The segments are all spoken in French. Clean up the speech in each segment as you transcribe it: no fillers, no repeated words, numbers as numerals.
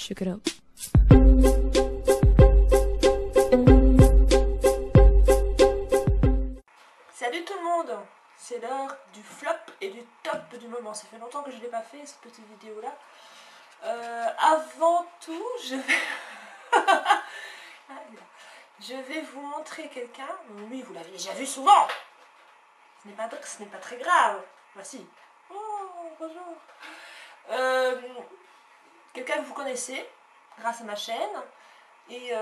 Shook it up. Salut tout le monde, c'est l'heure du flop et du top du moment. Ça fait longtemps que je ne l'ai pas fait cette petite vidéo là. Avant tout, je vais vous montrer quelqu'un. Oui, vous l'avez déjà vu souvent. Ce n'est pas très grave. Voici. Oh, bonjour. Quelqu'un que vous connaissez grâce à ma chaîne. Et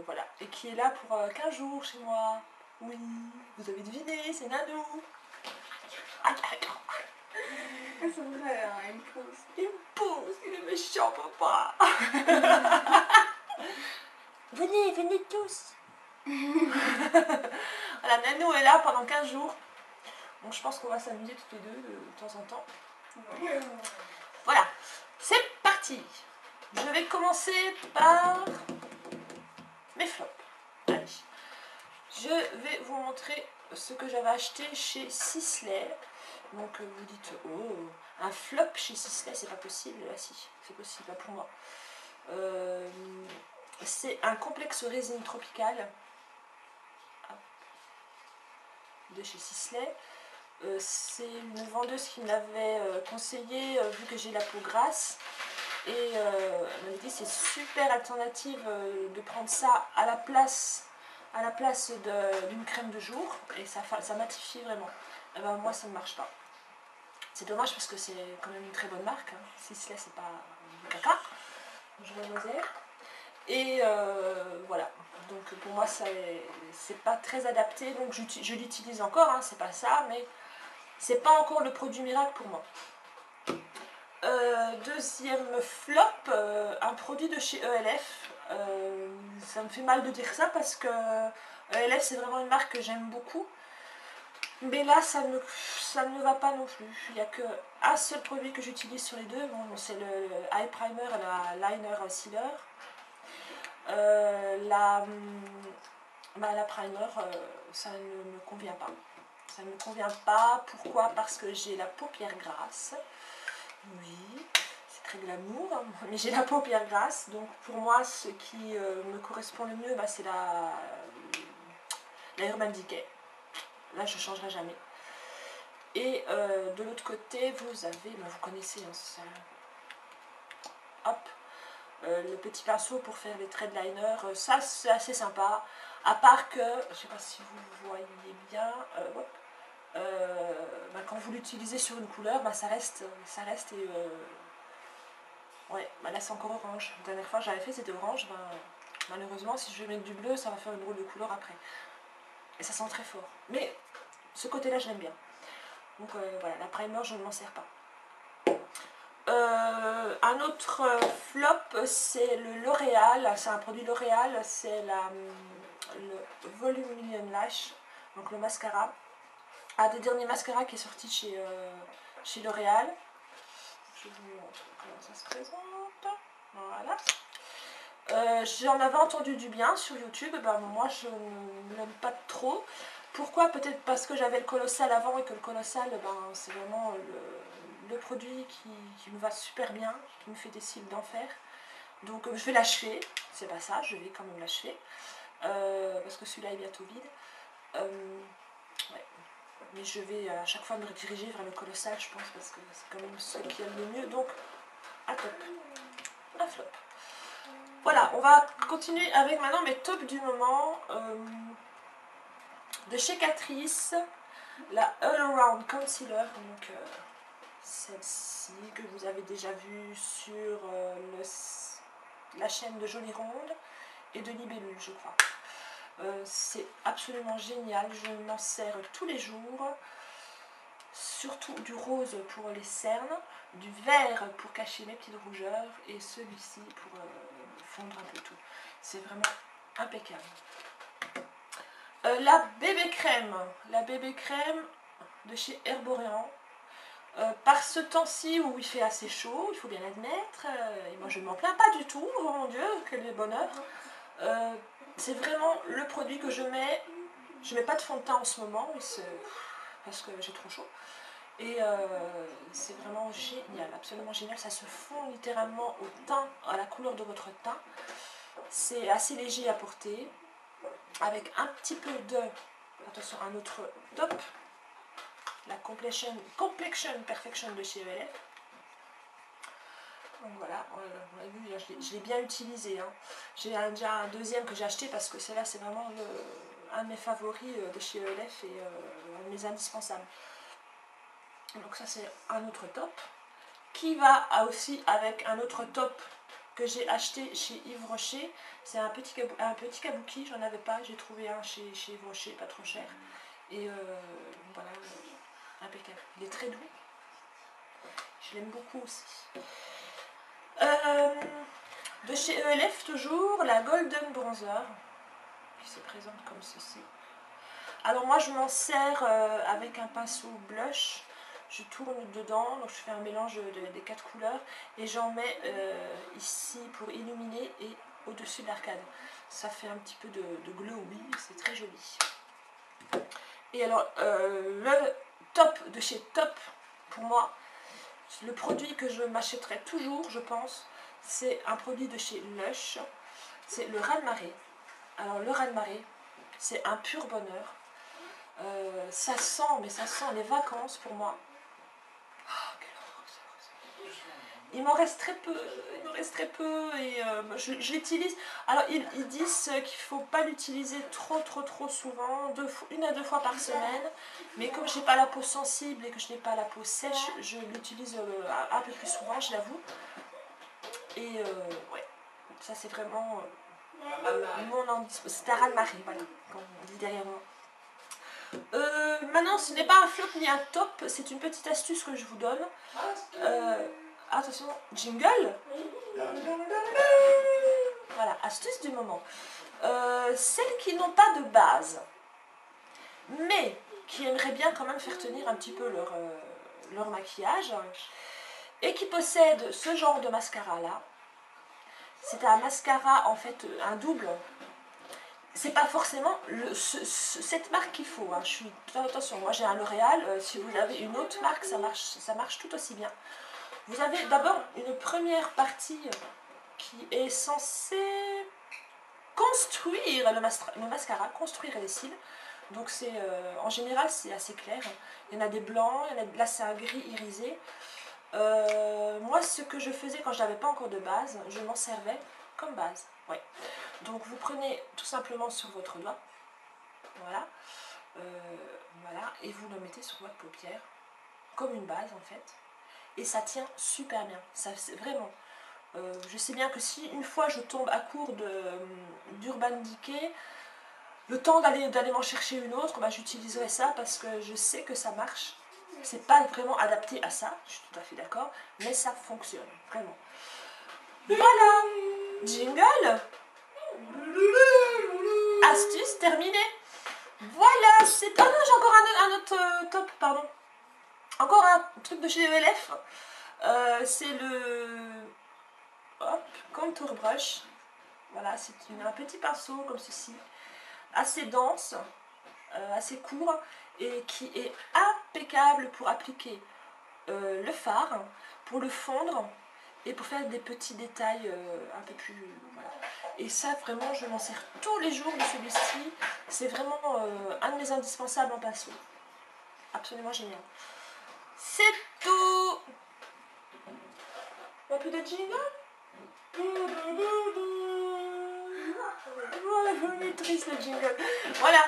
voilà. Et qui est là pour 15 jours chez moi. Oui, vous avez deviné, c'est Nanou. C'est vrai, hein, il me pousse. Il me pousse, il est méchant, papa. Venez tous. Voilà, Nanou est là pendant 15 jours. Donc je pense qu'on va s'amuser toutes les deux de temps en temps. Ouais. Voilà, c'est parti. Je vais commencer par mes flops. Allez. Je vais vous montrer ce que j'avais acheté chez Sisley. Donc vous dites, oh, un flop chez Sisley, c'est pas possible. Ah si, c'est possible, pas pour moi. C'est un complexe résine tropicale de chez Sisley. C'est une vendeuse qui me l'avait conseillé vu que j'ai la peau grasse. Et elle m'avait dit c'est super alternative de prendre ça à la place d'une crème de jour. Et ça matifie vraiment. Et ben, moi ça ne marche pas. C'est dommage parce que c'est quand même une très bonne marque. Hein. Sisley c'est pas du caca. Je vais et voilà, donc pour moi c'est pas très adapté, donc je l'utilise encore, hein, c'est pas ça, mais c'est pas encore le produit miracle pour moi. Deuxième flop, un produit de chez ELF. Ça me fait mal de dire ça parce que ELF c'est vraiment une marque que j'aime beaucoup, mais là ça ne me va pas non plus. Il n'y a qu'un seul produit que j'utilise sur les deux, bon, c'est le Eye Primer et la Liner Sealer. La primer, ça ne me convient pas. Ça ne me convient pas. Pourquoi? Parce que j'ai la paupière grasse. Oui, c'est très glamour, hein, mais j'ai la paupière grasse. Donc pour moi, ce qui me correspond le mieux, bah, c'est la Urban Decay. Là, je ne changerai jamais. Et de l'autre côté, vous avez, bah, vous connaissez, hein, ça. Hop. Le petit pinceau pour faire les traits de liner, ça c'est assez sympa, à part que, je ne sais pas si vous voyez bien, bah, quand vous l'utilisez sur une couleur, bah, ça reste et ouais, bah, là c'est encore orange. La dernière fois que j'avais fait c'était orange, bah, malheureusement si je vais mettre du bleu ça va faire une drôle de couleur après. Et ça sent très fort. Mais ce côté là je l'aime bien. Donc voilà, la primer je ne m'en sers pas. Un autre flop, c'est le L'Oréal, c'est un produit L'Oréal, c'est le Voluminous Lash, donc le mascara. Un des derniers mascaras qui est sorti chez L'Oréal. Je vous montre comment ça se présente. Voilà. J'en avais entendu du bien sur YouTube, ben, moi je ne l'aime pas trop. Pourquoi? Peut-être parce que j'avais le Colossal avant et que le Colossal, ben, c'est vraiment le produit qui me va super bien, qui me fait des cils d'enfer. Donc je vais l'achever, c'est pas ça, je vais quand même l'achever. Parce que celui-là est bientôt vide. Ouais. Mais je vais à chaque fois me rediriger vers le Colossal, je pense, parce que c'est quand même ce qui aime le mieux. Donc, un top. Un flop. Voilà, on va continuer avec maintenant mes tops du moment. De chez Catrice, la All Around Concealer, donc celle-ci que vous avez déjà vue sur la chaîne de Jolie Ronde et de Libellule, je crois. C'est absolument génial, je m'en sers tous les jours, surtout du rose pour les cernes, du vert pour cacher mes petites rougeurs et celui-ci pour fondre un peu tout. C'est vraiment impeccable. La bébé crème de chez Herborian. Par ce temps-ci où il fait assez chaud, il faut bien l'admettre, et moi je ne m'en plains pas du tout, oh mon Dieu, quel bonheur. C'est vraiment le produit que je mets. Je ne mets pas de fond de teint en ce moment, parce que j'ai trop chaud. Et c'est vraiment génial, absolument génial. Ça se fond littéralement au teint, à la couleur de votre teint. C'est assez léger à porter, avec un petit peu de, attention, un autre top, la Complexion Perfection de chez ELF. Donc voilà, on l'a vu, je l'ai bien utilisé. Hein. J'ai déjà un deuxième que j'ai acheté parce que celle-là, c'est vraiment un de mes favoris de chez ELF et un de mes indispensables. Donc ça, c'est un autre top qui va aussi avec un autre top que j'ai acheté chez Yves Rocher. C'est un petit kabuki, j'en avais pas, j'ai trouvé un chez Yves Rocher, pas trop cher. Et voilà, impeccable. Il est très doux. Je l'aime beaucoup aussi. De chez ELF toujours, la Golden Bronzer, qui se présente comme ceci. Alors moi je m'en sers avec un pinceau blush, je tourne dedans, donc je fais un mélange des 4 couleurs et j'en mets ici pour illuminer et au-dessus de l'arcade. Ça fait un petit peu de glowy, c'est très joli. Et alors le top de chez Top, pour moi, le produit que je m'achèterai toujours, je pense, c'est un produit de chez Lush, c'est le raz-de-marée. Alors le raz-de-marée, c'est un pur bonheur. Ça sent, mais ça sent les vacances pour moi. Oh, quelle horreur. Il m'en reste très peu, et je l'utilise. Alors ils disent qu'il ne faut pas l'utiliser trop souvent, 1 à 2 fois par semaine, mais comme je n'ai pas la peau sensible et que je n'ai pas la peau sèche, je l'utilise un peu plus souvent, je l'avoue. Et ouais, ça c'est vraiment mon indispensable. C'est un raz-de-marée, voilà, comme on dit derrière moi. Maintenant, ce n'est pas un flop ni un top, c'est une petite astuce que je vous donne. Attention, jingle. Voilà, astuce du moment. Celles qui n'ont pas de base, mais qui aimeraient bien quand même faire tenir un petit peu leur maquillage, et qui possèdent ce genre de mascara là. C'est un mascara en fait, un double. C'est pas forcément cette marque qu'il faut. Hein. Attention, moi j'ai un L'Oréal. Si vous avez une autre marque, ça marche tout aussi bien. Vous avez d'abord une première partie qui est censée construire le mascara, construire les cils. Donc en général c'est assez clair. Il y en a des blancs, là c'est un gris irisé. Moi ce que je faisais quand je n'avais pas encore de base, je m'en servais comme base. Ouais. Donc vous prenez tout simplement sur votre doigt, voilà, voilà, et vous le mettez sur votre paupière, comme une base en fait, et ça tient super bien, ça c'est vraiment, je sais bien que si une fois je tombe à court d'Urban Decay, le temps d'aller m'en chercher une autre, bah, j'utiliserai ça parce que je sais que ça marche. C'est pas vraiment adapté à ça, je suis tout à fait d'accord, mais ça fonctionne, vraiment. Voilà, jingle. Astuce terminée. Voilà, c'est... Ah non, j'ai encore un autre top, pardon. Encore un truc de chez ELF. C'est le... Hop, contour brush. Voilà, c'est un petit pinceau comme ceci. Assez dense, assez court, et qui est impeccable pour appliquer le fard, pour le fondre, et pour faire des petits détails un peu plus... Voilà. Et ça, vraiment, je m'en sers tous les jours de celui-ci. C'est vraiment un de mes indispensables en pinceau. Absolument génial. C'est tout. Un peu de jingle. Je maîtrise le jingle. Voilà.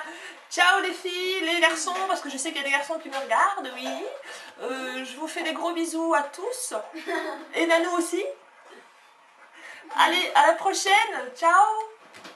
Ciao les filles, les garçons, parce que je sais qu'il y a des garçons qui me regardent, oui. Je vous fais des gros bisous à tous. Et Nanou aussi. Allez, à la prochaine. Ciao.